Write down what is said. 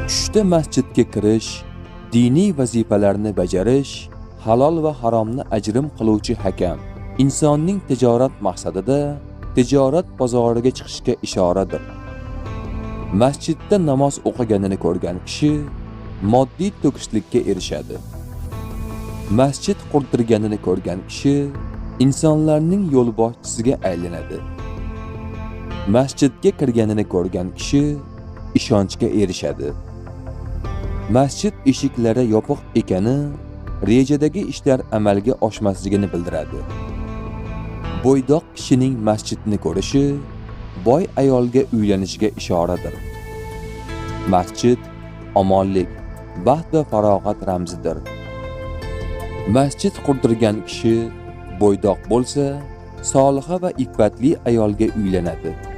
Tushda masjidga kirish, diniy vazifalarni bajarish, halol va haromni ajrim qiluvchi hakam insonning tijorat maqsadida tijorat bozoriga chiqishga ishoradir. Masjidda namoz o'qiganini ko'rgan kishi moddiy to'kislikka erishadi. Masjid qurdirganini ko'rgan kishi insonlarning yo'lboshchisiga aylanadi. Masjidga kirganini ko'rgan kishi ishonchga erishadi. Masjid eshiklari yopiq ekani rejadagi ishlar amalga oshmasligini bildiradi. Bo'ydoq kishining masjidni ko'rishi boy ayolga uylanishiga ishoradir. Masjid omonlik, baxt va farog'at ramzidir. Masjid qurdirgan kishi bo'ydoq bo'lsa, soliha va iffatli ayolga uylanadi.